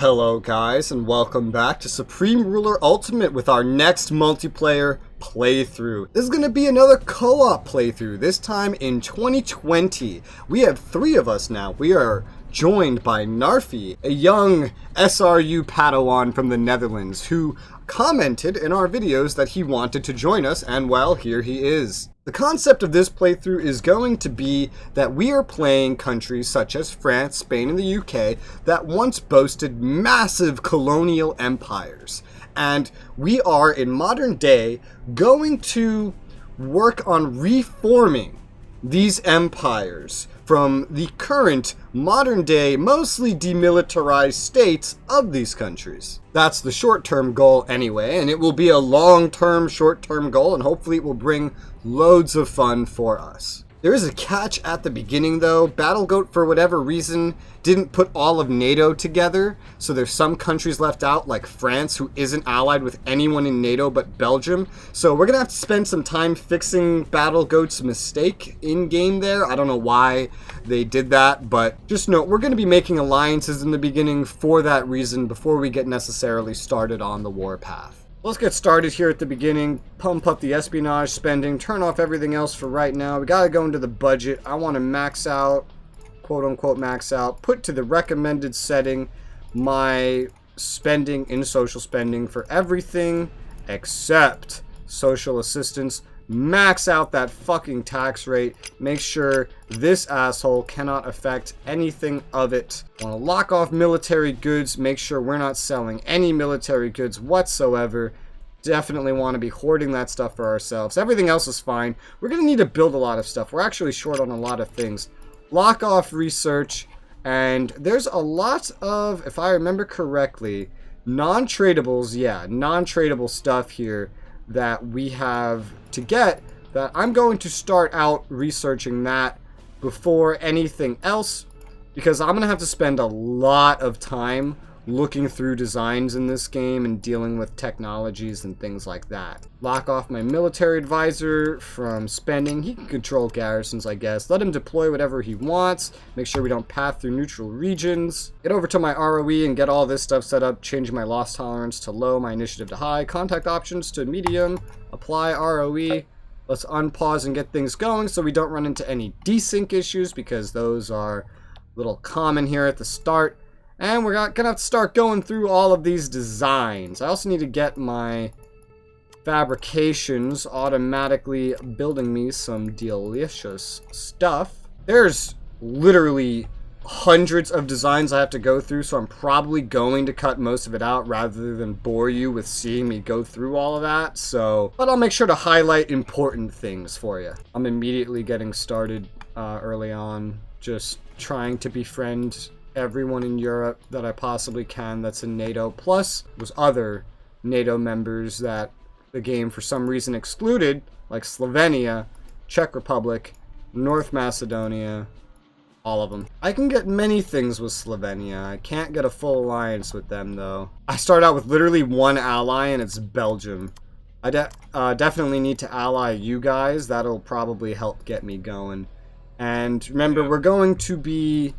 Hello guys, and welcome back to Supreme Ruler Ultimate with our next multiplayer playthrough. This is going to be another co-op playthrough, this time in 2020. We have 3 of us now. We are joined by Narfi, a young SRU Padawan from the Netherlands, who commented in our videos that he wanted to join us, and well, here he is. The concept of this playthrough is going to be that we are playing countries such as France, Spain, and the UK that once boasted massive colonial empires. And we are, in modern day, going to work on reforming these empires from the current, modern day, mostly demilitarized states of these countries. That's the short-term goal anyway, and it will be a long-term, short-term goal, and hopefully it will bring loads of fun for us. There is a catch at the beginning though. BattleGoat, for whatever reason, didn't put all of NATO together, so there's some countries left out, like France, who isn't allied with anyone in NATO but Belgium. So we're gonna have to spend some time fixing BattleGoat's mistake in-game there. I don't know why they did that, but just note, we're gonna be making alliances in the beginning for that reason before we get necessarily started on the warpath. Let's get started here at the beginning, pump up the espionage spending, turn off everything else for right now. We gotta go into the budget. I want to max out, quote unquote max out, put to the recommended setting my spending in social spending for everything except social assistance. Max out that fucking tax rate. Make sure this asshole cannot affect anything of it. Want to lock off military goods. Make sure we're not selling any military goods whatsoever. Definitely want to be hoarding that stuff for ourselves. Everything else is fine. We're going to need to build a lot of stuff. We're actually short on a lot of things. Lock off research. And there's a lot of, if I remember correctly, non-tradables. Yeah, non-tradable stuff here that we have to get, that I'm going to start out researching that before anything else, because I'm gonna have to spend a lot of time looking through designs in this game and dealing with technologies and things like that. Lock off my military advisor from spending. He can control garrisons, I guess. Let him deploy whatever he wants. Make sure we don't path through neutral regions. Get over to my ROE and get all this stuff set up. Change my loss tolerance to low, my initiative to high. Contact options to medium. Apply ROE. Let's unpause and get things going so we don't run into any desync issues, because those are a little common here at the start. And we're gonna have to start going through all of these designs. I also need to get my fabrications automatically building me some delicious stuff. There's literally hundreds of designs I have to go through, so I'm probably going to cut most of it out rather than bore you with seeing me go through all of that. But I'll make sure to highlight important things for you. I'm immediately getting started early on, just trying to befriend everyone in Europe that I possibly can that's in NATO, plus those other NATO members that the game for some reason excluded, like Slovenia, Czech Republic, North Macedonia, all of them. I can get many things with Slovenia. I can't get a full alliance with them though. I start out with literally one ally, and it's Belgium. I definitely need to ally you guys. That'll probably help get me going. And remember, we're going to be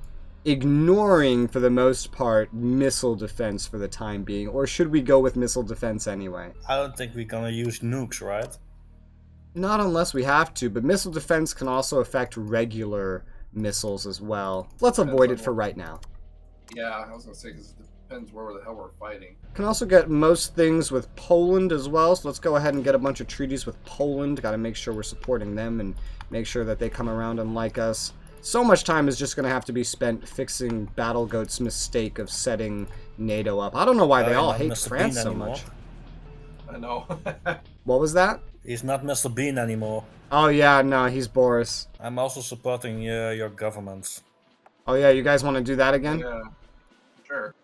ignoring, for the most part, missile defense for the time being. Or should we go with missile defense anyway? I don't think we're gonna use nukes, right? Not unless we have to, but missile defense can also affect regular missiles as well. Let's avoid it for right now. Yeah, I was gonna say, because it depends where the hell we're fighting. Can also get most things with Poland as well, so let's go ahead and get a bunch of treaties with Poland. Gotta make sure we're supporting them and make sure that they come around and like us. So much time is just going to have to be spent fixing BattleGoat's mistake of setting NATO up. I don't know why they all hate France so much. I know. What was that? He's not Mr. Bean anymore. Oh yeah, no, he's Boris. I'm also supporting your governments. Oh yeah, you guys want to do that again? Yeah, sure.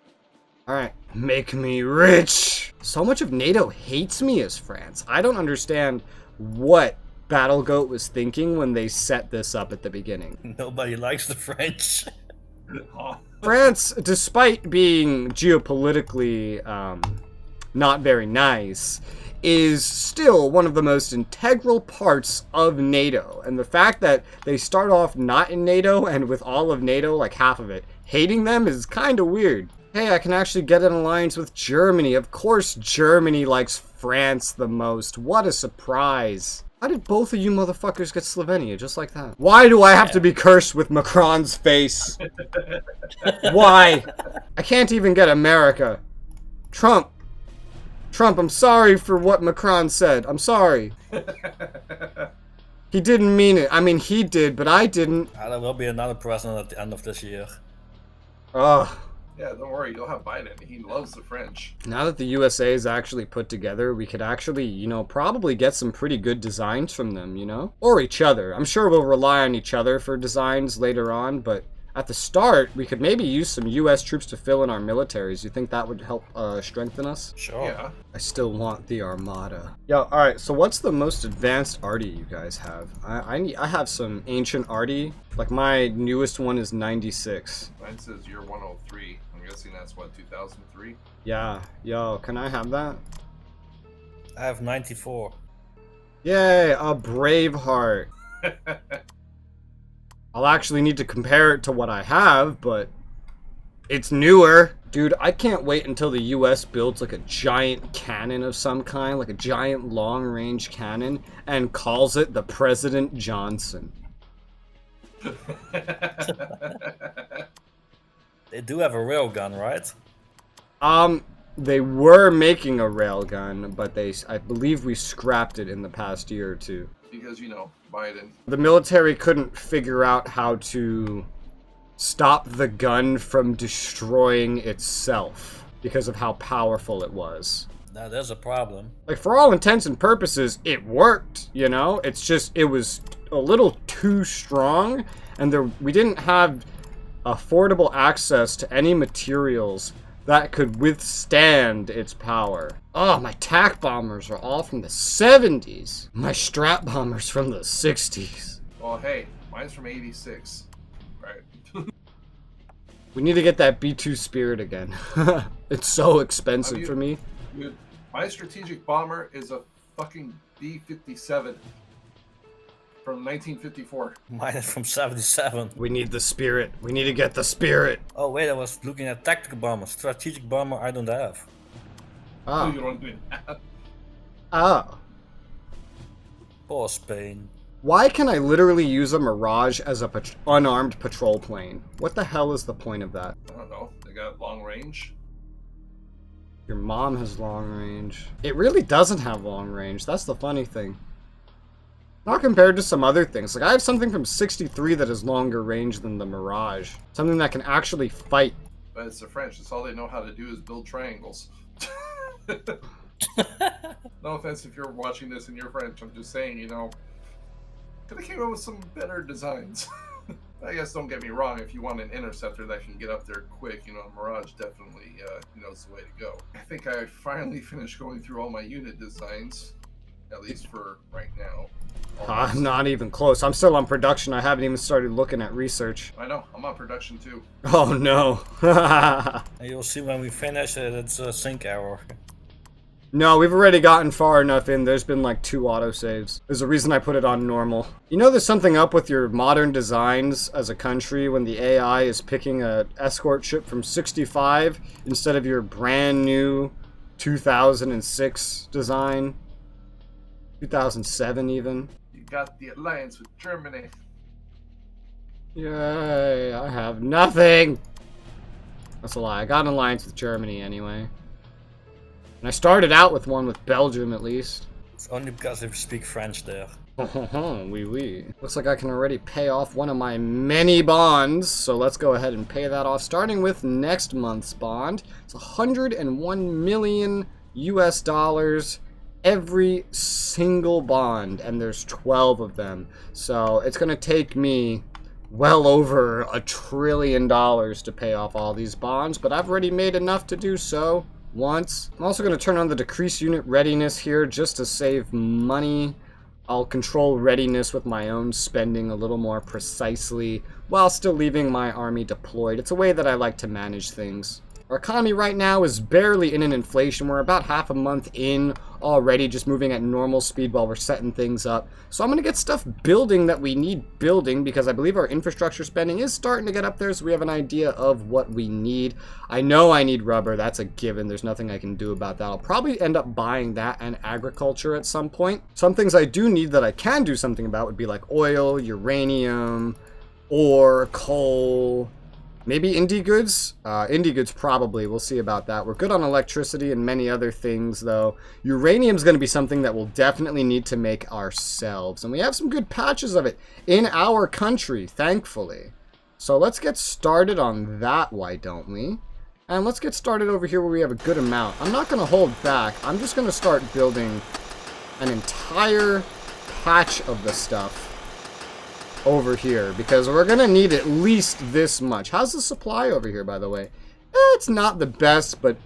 Alright, make me rich! So much of NATO hates me as France. I don't understand what BattleGoat was thinking when they set this up at the beginning. Nobody likes the French. France, despite being geopolitically not very nice, is still one of the most integral parts of NATO. And the fact that they start off not in NATO and with all of NATO, like half of it, hating them is kind of weird. Hey, I can actually get an alliance with Germany. Of course Germany likes France the most. What a surprise. How did both of you motherfuckers get Slovenia just like that? Why do I have to be cursed with Macron's face? Why? I can't even get America. Trump, I'm sorry for what Macron said. I'm sorry. He didn't mean it. I mean, he did, but I didn't. There will be another president at the end of this year. Ugh. Yeah, don't worry, you'll have Biden. He loves the French. Now that the USA is actually put together, we could actually, you know, probably get some pretty good designs from them, you know? Or each other. I'm sure we'll rely on each other for designs later on, but at the start, we could maybe use some US troops to fill in our militaries. You think that would help strengthen us? Sure. Yeah. I still want the Armada. Yo, alright, so what's the most advanced arty you guys have? I have some ancient arty. Like, my newest one is 96. Mine says year 103. I'm guessing that's what, 2003? Yeah, yo, can I have that? I have 94. Yay, a Braveheart. I'll actually need to compare it to what I have, but it's newer. Dude, I can't wait until the US builds like a giant cannon of some kind, like a giant long-range cannon, and calls it the President Johnson. They do have a railgun, right? They were making a railgun, but I believe we scrapped it in the past year or two. Because, you know, Biden. The military couldn't figure out how to stop the gun from destroying itself because of how powerful it was. Now there's a problem. Like, for all intents and purposes, it worked, you know? It's just, it was a little too strong, and we didn't have affordable access to any materials that could withstand its power. Oh, my TAC bombers are all from the 70s. My strat bombers from the 60s. Well, hey, mine's from 86. Right. We need to get that B2 Spirit again. It's so expensive for me. Dude, my strategic bomber is a fucking B-57 from 1954. Mine is from 77. We need the Spirit. We need to get the Spirit. Oh wait, I was looking at tactical bomber. Strategic bomber I don't have. Oh. You don't even have. Oh. Poor Spain. Why can I literally use a Mirage as a unarmed patrol plane? What the hell is the point of that? I don't know. They got long range. Your mom has long range. It really doesn't have long range. That's the funny thing. Not compared to some other things. Like, I have something from 63 that has longer range than the Mirage. Something that can actually fight. But it's the French. That's all they know how to do is build triangles. No offense if you're watching this and you're French. I'm just saying, you know, could have came up with some better designs. I guess don't get me wrong. If you want an interceptor that can get up there quick, you know, Mirage definitely knows the way to go. I think I finally finished going through all my unit designs, at least for right now. I'm not even close. I'm still on production. I haven't even started looking at research. I know. I'm on production too. Oh no. And you'll see when we finish it, it's a sync error. No, we've already gotten far enough in. There's been like 2 autosaves. There's a reason I put it on normal. You know there's something up with your modern designs as a country when the AI is picking a escort ship from 65 instead of your brand new 2006 design. 2007 even. You got the alliance with Germany. Yay, I have nothing. That's a lie. I got an alliance with Germany anyway. And I started out with one with Belgium at least. It's only because they speak French there. Oui, oui. Looks like I can already pay off one of my many bonds, so let's go ahead and pay that off. Starting with next month's bond. It's 101 million US dollars. Every single bond, and there's 12 of them. So it's gonna take me well over $1 trillion to pay off all these bonds, but I've already made enough to do so once. I'm also gonna turn on the decrease unit readiness here just to save money. I'll control readiness with my own spending a little more precisely while still leaving my army deployed. It's a way that I like to manage things. Our economy right now is barely in an inflation. We're about half a month in already, just moving at normal speed while we're setting things up. So I'm going to get stuff building that we need building, because I believe our infrastructure spending is starting to get up there, so we have an idea of what we need. I know I need rubber. That's a given. There's nothing I can do about that. I'll probably end up buying that and agriculture at some point. Some things I do need that I can do something about would be like oil, uranium, ore, coal, maybe indie goods. Indie goods probably. We'll see about that. We're good on electricity and many other things, though. Uranium's going to be something that we'll definitely need to make ourselves. And we have some good patches of it in our country, thankfully. So let's get started on that, why don't we? And let's get started over here where we have a good amount. I'm not going to hold back. I'm just going to start building an entire patch of the stuff over here, because we're gonna need at least this much. How's the supply over here, by the way? It's not the best, but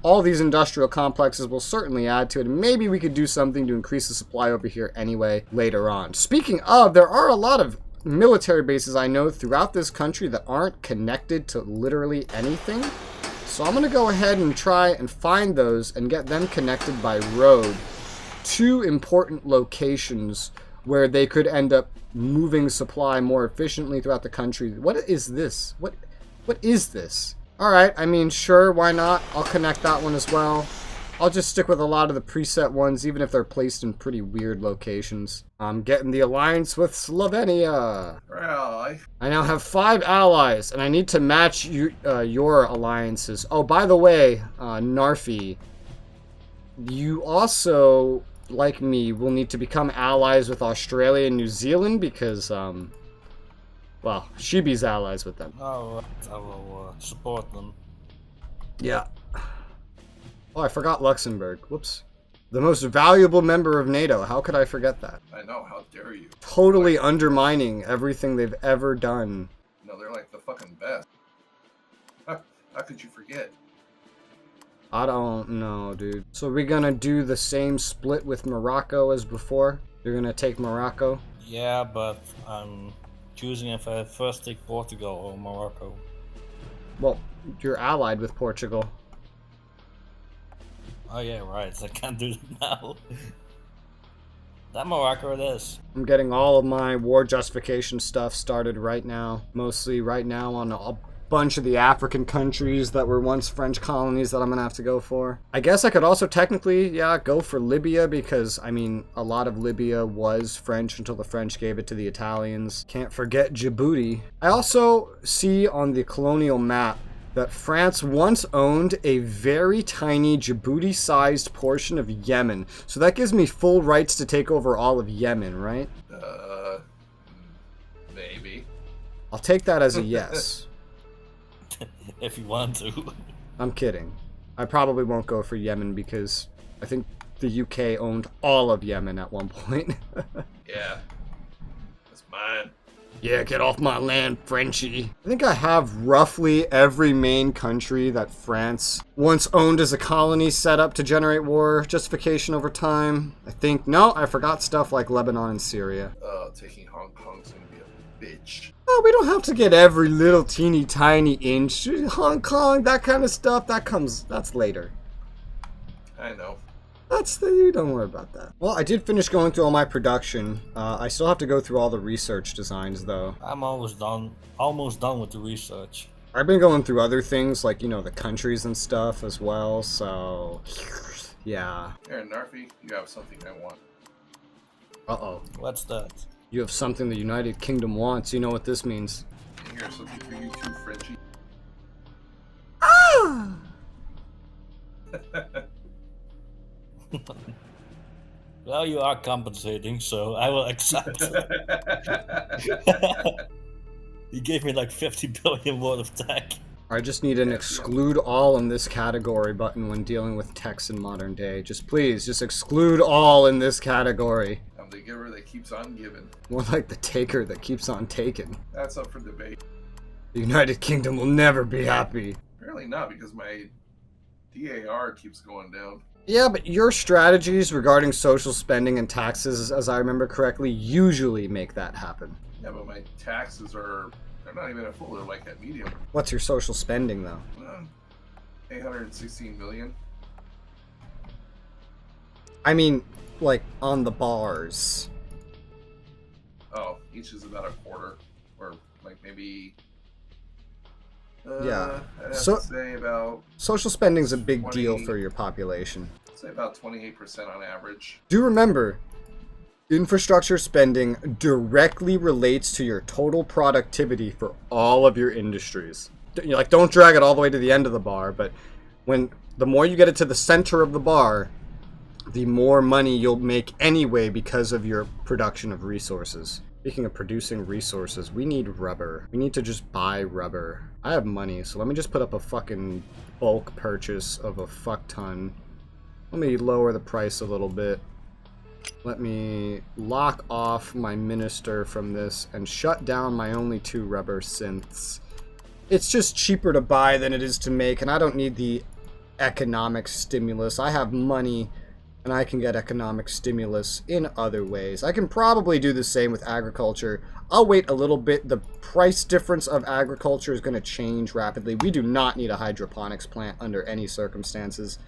all these industrial complexes will certainly add to it. Maybe we could do something to increase the supply over here anyway later on. Speaking of, there are a lot of military bases I know throughout this country that aren't connected to literally anything. So I'm gonna go ahead and try and find those and get them connected by road to important locations where they could end up moving supply more efficiently throughout the country. What is this? What is this? Alright, I mean, sure, why not? I'll connect that one as well. I'll just stick with a lot of the preset ones, even if they're placed in pretty weird locations. I'm getting the alliance with Slovenia. Well, I now have 5 allies, and I need to match your alliances. Oh, by the way, Narfi, you also, like me, will need to become allies with Australia and New Zealand because, well, Shibi's allies with them. Oh, I will support them. Yeah. Oh, I forgot Luxembourg. Whoops. The most valuable member of NATO. How could I forget that? I know, how dare you. Totally undermining everything they've ever done. No, they're like the fucking best. How could you forget? I don't know, dude. So we're gonna do the same split with Morocco as before? You're gonna take Morocco? Yeah, but I'm choosing if I first take Portugal or Morocco. Well, you're allied with Portugal. Oh yeah, right. I can't do it now. That Morocco it is. I'm getting all of my war justification stuff started right now. Mostly right now on a bunch of the African countries that were once French colonies that I'm gonna have to go for. I guess I could also technically, yeah, go for Libya because, I mean, a lot of Libya was French until the French gave it to the Italians. Can't forget Djibouti. I also see on the colonial map that France once owned a very tiny Djibouti-sized portion of Yemen. So that gives me full rights to take over all of Yemen, right? Maybe. I'll take that as a yes. If you want to. I'm kidding. I probably won't go for Yemen because I think the UK owned all of Yemen at one point. Yeah. That's mine. Yeah, get off my land, Frenchie. I think I have roughly every main country that France once owned as a colony set up to generate war justification over time. I think, no, I forgot stuff like Lebanon and Syria. Taking Hong Kong's gonna be a bitch. Oh, we don't have to get every little teeny tiny inch. Hong Kong, that kind of stuff, that's later. I know. Don't worry about that. Well, I did finish going through all my production. I still have to go through all the research designs, though. I'm almost done with the research. I've been going through other things, like, you know, the countries and stuff as well, so... yeah. Here, Narfi, you have something I want. Uh-oh. What's that? You have something the United Kingdom wants. You know what this means. Here's something for you too, Frenchie. Ah! Well, you are compensating, so I will accept. You gave me like 50 billion worth of tech. I just need an exclude all in this category button when dealing with text in modern day. Just please, just exclude all in this category. I'm the giver that keeps on giving. More like the taker that keeps on taking. That's up for debate. The United Kingdom will never be happy. Apparently not, because my DAR keeps going down. Yeah, but your strategies regarding social spending and taxes, as I remember correctly, usually make that happen. Yeah, but my taxes they're not even at full, they're like at medium. What's your social spending, though? 816 million. I mean, like, on the bars. Oh, each is about a quarter, or like maybe. Yeah. I'd have So- to say about Social spending's a big 20 deal for your population. 28% on average. Do remember, infrastructure spending directly relates to your total productivity for all of your industries. Like, don't drag it all the way to the end of the bar, but the more you get it to the center of the bar, the more money you'll make anyway because of your production of resources. Speaking of producing resources, we need rubber. We need to just buy rubber. I have money, so let me just put up a fucking bulk purchase of a fuck ton. Let me lower the price a little bit. Let me lock off my minister from this and shut down my only 2 rubber synths. It's just cheaper to buy than it is to make, and I don't need the economic stimulus. I have money, and I can get economic stimulus in other ways. I can probably do the same with agriculture. I'll wait a little bit. The price difference of agriculture is going to change rapidly. We do not need a hydroponics plant under any circumstances.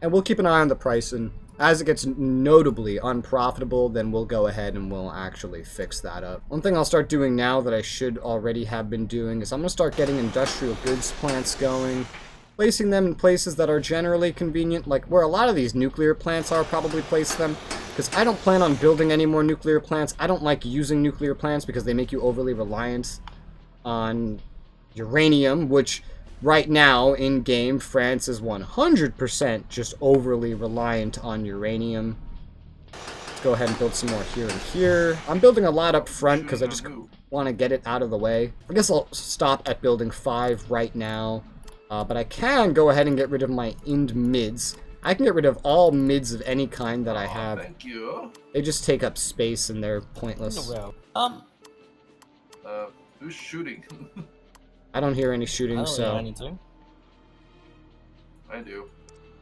And we'll keep an eye on the price, and as it gets notably unprofitable, then we'll go ahead and we'll actually fix that up. One thing I'll start doing now that I should already have been doing is I'm going to start getting industrial goods plants going, placing them in places that are generally convenient, like where a lot of these nuclear plants are, probably place them, because I don't plan on building any more nuclear plants. I don't like using nuclear plants because they make you overly reliant on uranium, which right now, in-game, France is 100% just overly reliant on uranium. Let's go ahead and build some more here and here. I'm building a lot up front because I just want to get it out of the way. I guess I'll stop at building 5 right now. But I can go ahead and get rid of my end mids. I can get rid of all mids of any kind that I have. Thank you. They just take up space and they're pointless. Who's shooting? I don't hear any shooting, I don't so... hear anything. I do.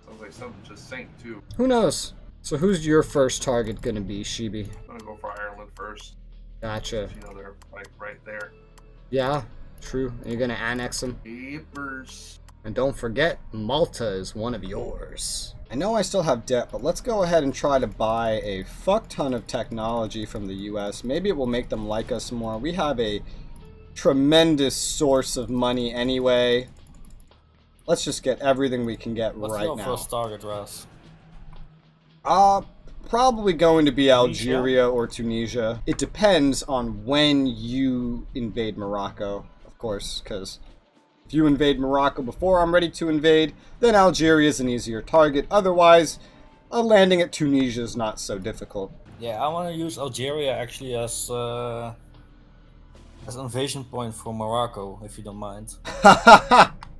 Sounds like something just sank too. Who knows? So who's your first target gonna be, Shibi? I'm gonna go for Ireland first. Gotcha. You know, they're like right there. Yeah, true. And you're gonna annex them. Papers. And don't forget, Malta is one of yours. I know I still have debt, but let's go ahead and try to buy a fuck ton of technology from the US. Maybe it will make them like us more. We have a tremendous source of money anyway. Let's just get everything we can get What's right your now. first target, Ras? Probably going to be Algeria or Tunisia. It depends on when you invade Morocco, of course, because if you invade Morocco before I'm ready to invade, then Algeria is an easier target. Otherwise, landing at Tunisia is not so difficult. Yeah, I want to use Algeria actually as an invasion point for Morocco, if you don't mind.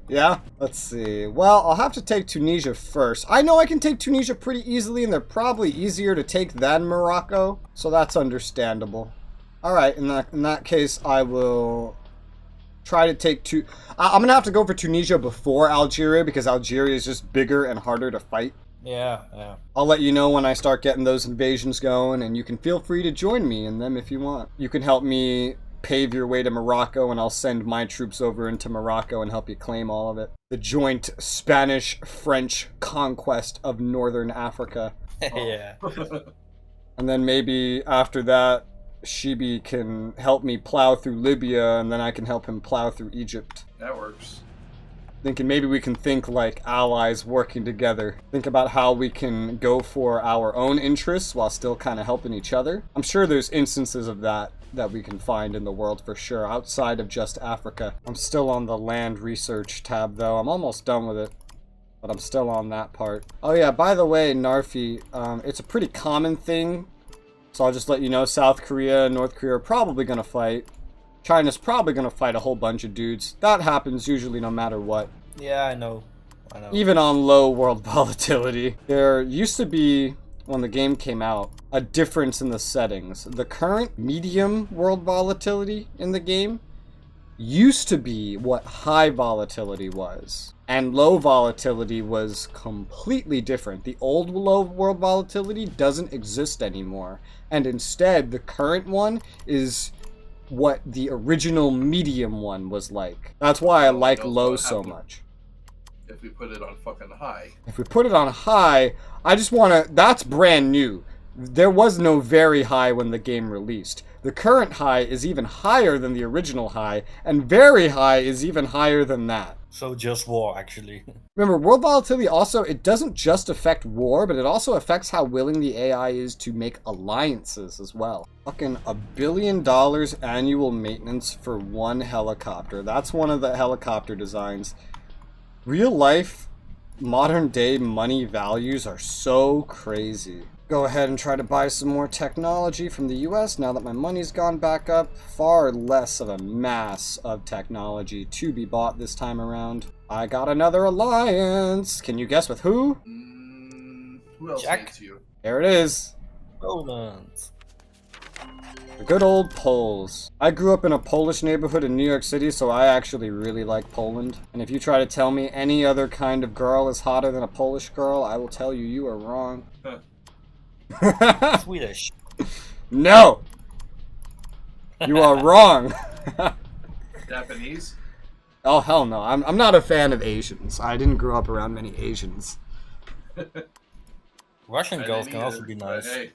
Yeah? Let's see. Well, I'll have to take Tunisia first. I know I can take Tunisia pretty easily, and they're probably easier to take than Morocco, so that's understandable. Alright, in that case, I will try to take I'm gonna have to go for Tunisia before Algeria, because Algeria is just bigger and harder to fight. Yeah. I'll let you know when I start getting those invasions going, and you can feel free to join me in them if you want. You can help me pave your way to Morocco, and I'll send my troops over into Morocco and help you claim all of it. The joint Spanish-French conquest of northern Africa. Yeah. And then maybe after that, Shibi can help me plow through Libya, and then I can help him plow through Egypt. That works. Thinking maybe we can think like allies working together. Think about how we can go for our own interests while still kind of helping each other. I'm sure there's instances of that we can find in the world for sure, outside of just Africa. I'm still on the land research tab though. I'm almost done with it, but I'm still on that part. Oh yeah, by the way, Narfi, it's a pretty common thing, so I'll just let you know, South Korea and North Korea are probably gonna fight. China's probably gonna fight a whole bunch of dudes. That happens usually no matter what. Yeah, I know. Even on low world volatility. There used to be, when the game came out, a difference in the settings. The current medium world volatility in the game used to be what high volatility was. And low volatility was completely different. The old low world volatility doesn't exist anymore. And instead, the current one is what the original medium one was like. That's why I like low so much. if we put it on fucking high. If we put it on high, I just want to... That's brand new. There was no very high when the game released. The current high is even higher than the original high, and very high is even higher than that. So just war, actually. Remember, world volatility also, it doesn't just affect war, but it also affects how willing the AI is to make alliances as well. Fucking $1 billion annual maintenance for one helicopter. That's one of the helicopter designs. Real life, modern day money values are so crazy. Go ahead and try to buy some more technology from the US now that my money's gone back up. Far less of a mass of technology to be bought this time around. I got another alliance. Can you guess with who? Who else Jack. hates you? There it is. Poland. The good old Poles. I grew up in a Polish neighborhood in New York City, so I actually really like Poland. And if you try to tell me any other kind of girl is hotter than a Polish girl, I will tell you you are wrong. Swedish. No! You are wrong. Japanese? Oh, hell no. I'm not a fan of Asians. I didn't grow up around many Asians. Russian I girls didn't can also either, be but nice. Hey,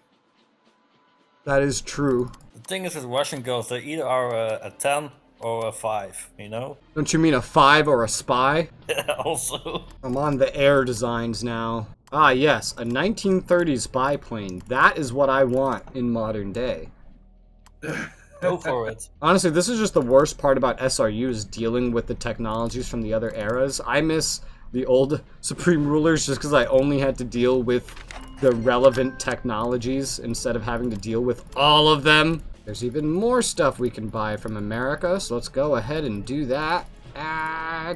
That is true. The thing is with Russian girls, they either are a 10 or a 5, you know? Don't you mean a 5 or a spy? Also. I'm on the air designs now. Ah, yes, a 1930s biplane. That is what I want in modern day. Go for it. Honestly, this is just the worst part about SRUs, dealing with the technologies from the other eras. I miss the old Supreme Rulers just because I only had to deal with the relevant technologies instead of having to deal with all of them. There's even more stuff we can buy from America, so let's go ahead and do that.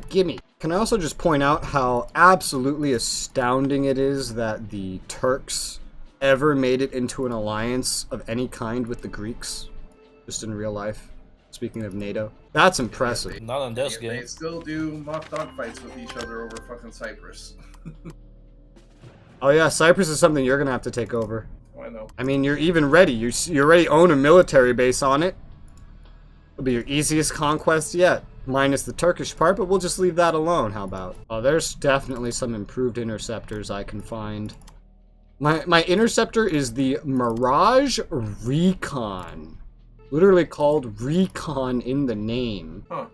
Gimme. Can I also just point out how absolutely astounding it is that the Turks ever made it into an alliance of any kind with the Greeks? Just in real life. Speaking of NATO. That's impressive. Not in this they game. still do mock dogfights with each other over fucking Cyprus. Oh yeah, Cyprus is something you're gonna have to take over. Oh, I know. I mean, you're even ready. You already own a military base on it. It'll be your easiest conquest yet. Minus the Turkish part, but we'll just leave that alone, how about? Oh, there's definitely some improved interceptors I can find. My interceptor is the Mirage Recon. Literally called Recon in the name. Huh.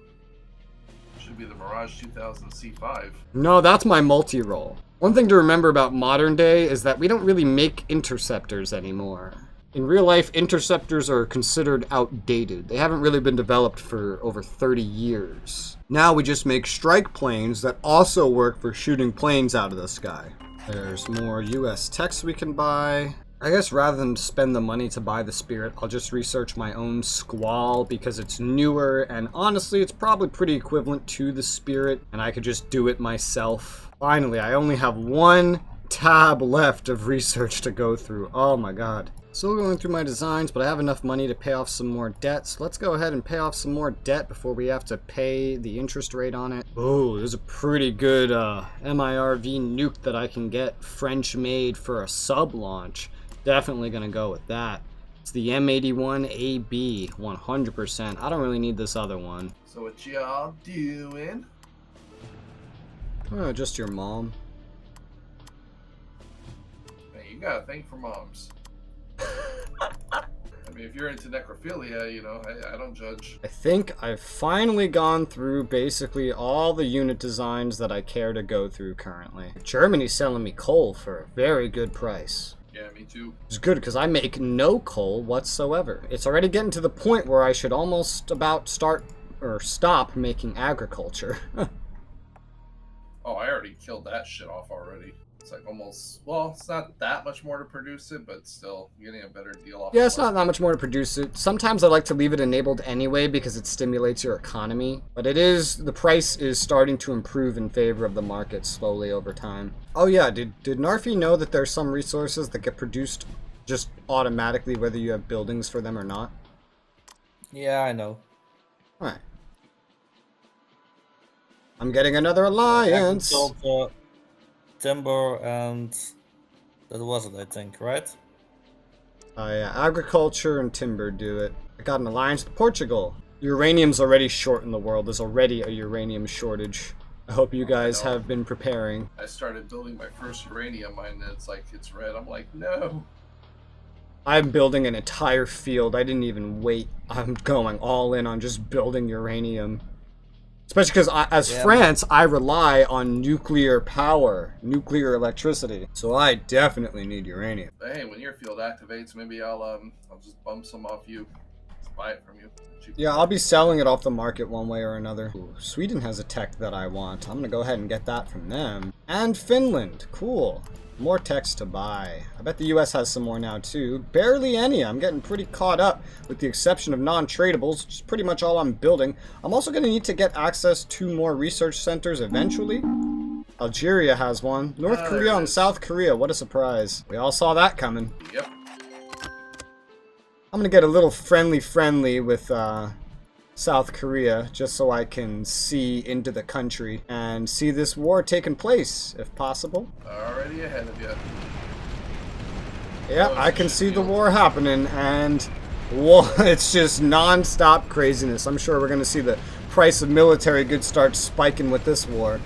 Should be the Mirage 2000 C5. No, that's my multi-role. One thing to remember about modern day is that we don't really make interceptors anymore. In real life, interceptors are considered outdated. They haven't really been developed for over 30 years. Now we just make strike planes that also work for shooting planes out of the sky. There's more US techs we can buy. I guess rather than spend the money to buy the Spirit, I'll just research my own Squall because it's newer and honestly it's probably pretty equivalent to the Spirit and I could just do it myself. Finally, I only have one tab left of research to go through. Oh my god. Still going through my designs, but I have enough money to pay off some more debt. So let's go ahead and pay off some more debt before we have to pay the interest rate on it. Oh, there's a pretty good MIRV nuke that I can get French made for a sub launch. Definitely gonna go with that. It's the M81AB 100%. I don't really need this other one. So what y'all doing? Oh, just your mom. Hey, you got a thing for moms. I mean, if you're into necrophilia, you know, I don't judge. I think I've finally gone through basically all the unit designs that I care to go through currently. Germany's selling me coal for a very good price. Yeah, me too. It's good because I make no coal whatsoever. It's already getting to the point where I should almost about start or stop making agriculture. Oh, I already killed that shit off already. It's like almost, well, it's not that much more to produce it, but still, you're getting a better deal off. Yeah, it's not that much more to produce it. Sometimes I like to leave it enabled anyway because it stimulates your economy. But the price is starting to improve in favor of the market slowly over time. Oh yeah, did Narfi know that there's some resources that get produced just automatically whether you have buildings for them or not? Yeah, I know. Alright. I'm getting another alliance! Agriculture, timber, and that was it, I think, right? Oh yeah, agriculture and timber do it. I got an alliance with Portugal. Uranium's already short in the world. There's already a uranium shortage. I hope you guys I know. have been preparing. I started building my first uranium mine, and it's like, it's red. I'm like, no. I'm building an entire field. I didn't even wait. I'm going all in on just building uranium. Especially because, as France, I rely on nuclear power, nuclear electricity. So I definitely need uranium. But hey, when your field activates, maybe I'll just bump some off you. Just buy it from you. Yeah, I'll be selling it off the market one way or another. Ooh, Sweden has a tech that I want. I'm gonna go ahead and get that from them. And Finland. Cool. More techs to buy. I bet the US has some more now too. Barely any. I'm getting pretty caught up with the exception of non-tradables, which is pretty much all I'm building. I'm also going to need to get access to more research centers eventually. Algeria has one. North Korea and South Korea. What a surprise. We all saw that coming. Yep. I'm going to get a little friendly with South Korea, just so I can see into the country and see this war taking place, if possible. Already ahead of you. Yeah, I can see the war happening, and well, it's just non-stop craziness. I'm sure we're going to see the price of military goods start spiking with this war.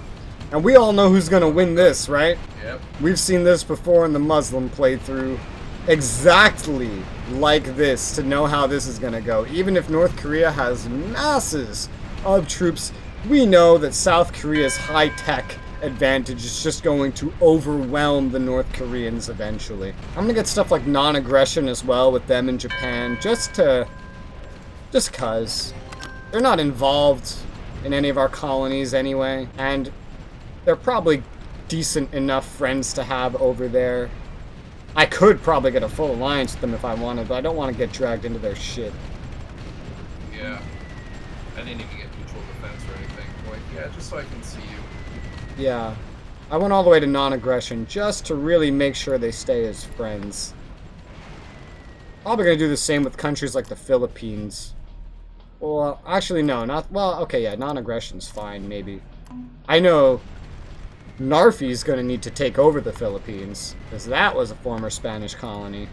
And we all know who's going to win this, right? Yep. We've seen this before in the Muslim playthrough. Exactly like this, to know how this is going to go. Even if North Korea has masses of troops, we know that South Korea's high-tech advantage is just going to overwhelm the North Koreans eventually. I'm going to get stuff like non-aggression as well with them in Japan, just cause. They're not involved in any of our colonies anyway, and they're probably decent enough friends to have over there. I could probably get a full alliance with them if I wanted, but I don't want to get dragged into their shit. Yeah. I didn't even get neutral defense or anything. Like, yeah, just so I can see you. Yeah. I went all the way to non-aggression just to really make sure they stay as friends. Probably going to do the same with countries like the Philippines. Well, actually, no, not... Well, okay, yeah, non-aggression's fine, maybe. I know Narfi's going to need to take over the Philippines, because that was a former Spanish colony.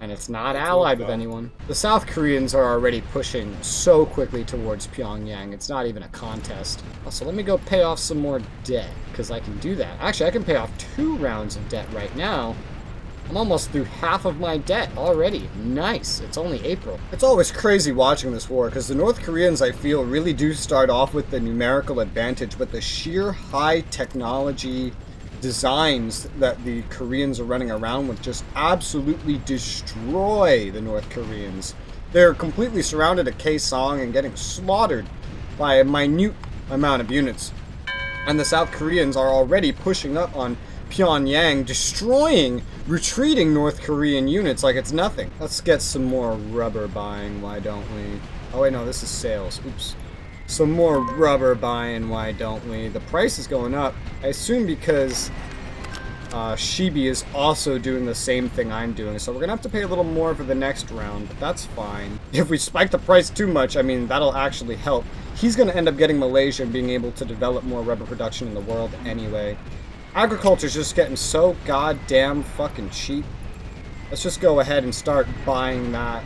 And it's not allied with anyone. The South Koreans are already pushing so quickly towards Pyongyang, it's not even a contest. Also, let me go pay off some more debt, because I can do that. Actually, I can pay off 2 rounds of debt right now. I'm almost through half of my debt already. Nice. It's only April. It's always crazy watching this war, because the North Koreans, I feel, really do start off with the numerical advantage, but the sheer high technology designs that the Koreans are running around with just absolutely destroy the North Koreans. They're completely surrounded at Kaesong and getting slaughtered by a minute amount of units. And the South Koreans are already pushing up on Pyongyang, destroying retreating North Korean units like it's nothing. Let's get some more rubber buying, why don't we? Oh wait, no, this is sales. Oops. Some more rubber buying, why don't we? The price is going up. I assume because Shibi is also doing the same thing I'm doing, so we're gonna have to pay a little more for the next round, but that's fine. If we spike the price too much, I mean, that'll actually help. He's gonna end up getting Malaysia and being able to develop more rubber production in the world anyway. Agriculture's just getting so goddamn fucking cheap. Let's just go ahead and start buying that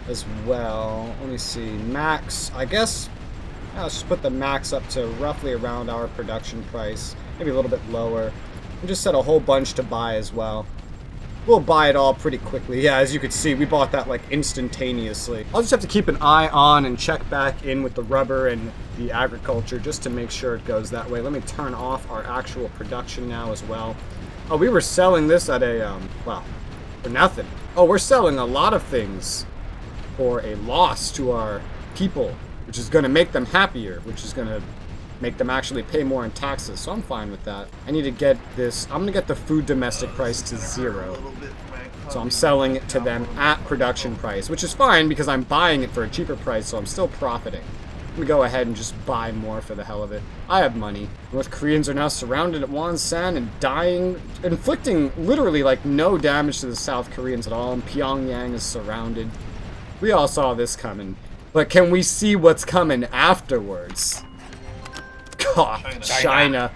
as well. Let me see. Max, I guess, let's just put the max up to roughly around our production price. Maybe a little bit lower. And just set a whole bunch to buy as well. We'll buy it all pretty quickly. Yeah, as you can see, we bought that like instantaneously. I'll just have to keep an eye on and check back in with the rubber and the agriculture just to make sure it goes that way. Let me turn off our actual production now as well. Oh, we were selling this at a, well, for nothing. Oh, we're selling a lot of things for a loss to our people, which is going to make them happier, which is going to make them actually pay more in taxes, so I'm fine with that. I need to get this, I'm going to get the food domestic price to 0. So I'm selling it to them at production price, which is fine because I'm buying it for a cheaper price, so I'm still profiting. Let me go ahead and just buy more for the hell of it. I have money. North Koreans are now surrounded at Wonsan and dying, inflicting literally like no damage to the South Koreans at all, and Pyongyang is surrounded. We all saw this coming, but can we see what's coming afterwards? God, China.